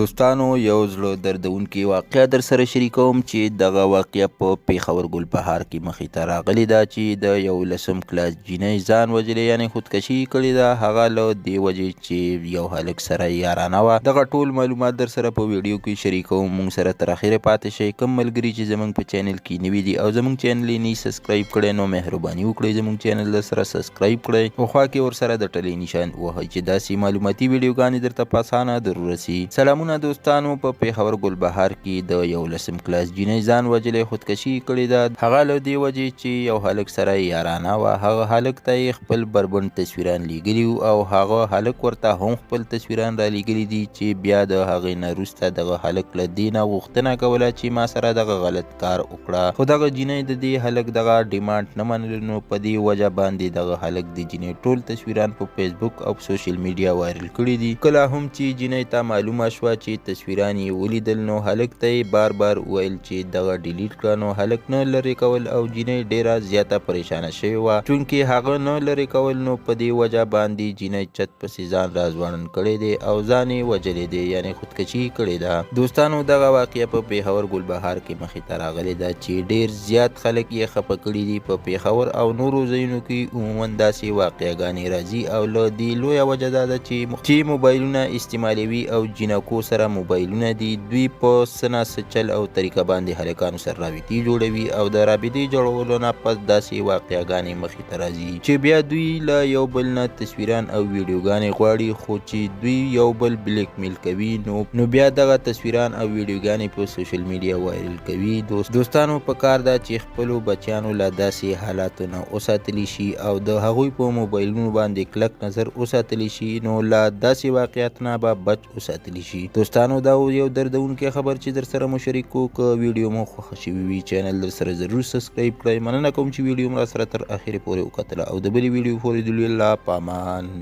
دوستانو یو زړه دردونکې واقعه در سره شریکوم چې دغه واقعه په پیښور ګلبهار کې مخې ته راغلې ده چې د 11 کلاس جینۍ ځان وژلې یعنې خودکشي کړې ده. هغه له دې وجې چې یو هلک سره یارانه وه. دغه ټول معلومات در سره په ویډیو کې شریکوم. مونږ سره تر اخره پاتې شئ. کوم ملګري چې زمونږ په چینل کې نوي دي او زمونږ چینل یې نه سبسکرایب کړی نو مهرباني وکړئ زمونږ چینل در سره سبسکرایب کړئ او خوا کې ورسره د ټلې نشان ووهئ چې داسې معلوماتي ویډیوګانې درته په اسانه در ورسي. سلامونه دوستانو. په پیښور ګلبهار کې د 11 کلاس جینۍ ځان وژلې خودکشي کړې ده. هغه له دې وجې چې یو هلک سره یارانه وه. هغه هلک ته یې خپل بربند تصویران لیږلي او هغه هلک ورته هم خپل تصویران را لیږلي دي چې بیا د هغې نه وروسته دغه هلک له دې نه غوښتنه کوله چې ما سره دغه غلط کار وکړه، خو دغه جینۍ د دې هلک دغه ډیمانډ نه منلو نو په دې وجه باندې دغه هلک د جینۍ ټول تصویران په فیسبوک او سوشل میډیا وایرل کړي دي. کله هم چې جینۍ ته معلومه شوه چې تصویران یې ولیدل نو هلک ته یې بار بار وویل چې دغه ډیلیټ کړه، نو هلک نه لرې کول او جینۍ ډیره زیاته پریشانه شوې وه. چونکې هغه نه لرې کول نو په دې وجه باندې جینۍ چت پسې ځان را ځوړند کړی دی او ځان یې وژلی دی یعنې خودکشي کړې ده. دوستانو دغه واقعه په پیښور ګلبهار کې مخې ته راغلې ده چې ډیر زیات خلک یې خفه کړي دي. په پیښور او نورو ځایونو کې عموما داسې واقعګانې راځي او له دې لویه وجه دا ده چې موبایلونه استعمالوي او جینکو سره موبایلونه دي. دوی په څه نه څه چل او طریقه باندې هلکانو سره رابطې جوړوي او د رابطې جوړولو نه پس داسې واقعګانې مخې ته راځي چې بیا دوی له یو بل نه تصویران او ویډیوګانې غواړي، خو چې دوی یو بل بلیک میل کوي نو بیا دغه تصویران او ویډیوګانې په سوشل میډیا وایرل کوي. دوستانو په کار ده چې خپلو بچیانو له داسې حالاتو نه وساتلی شي او د هغوی په موبایلونو باندې کلک نظر وساتلی شي نو له داسې واقعیت نه به بچ وساتلی شي. دوستانو دا یو دردونکی خبر چې در سره مو شریک کړو. که ویډیو مو خوښه شوې وي چینل در سره ضرور سبسکرایب کړئ. مننه کوم چې ویډیو مو را سره تر اخره پورې وکتله او د بلې ویډیو پورې د لیدلو په امان.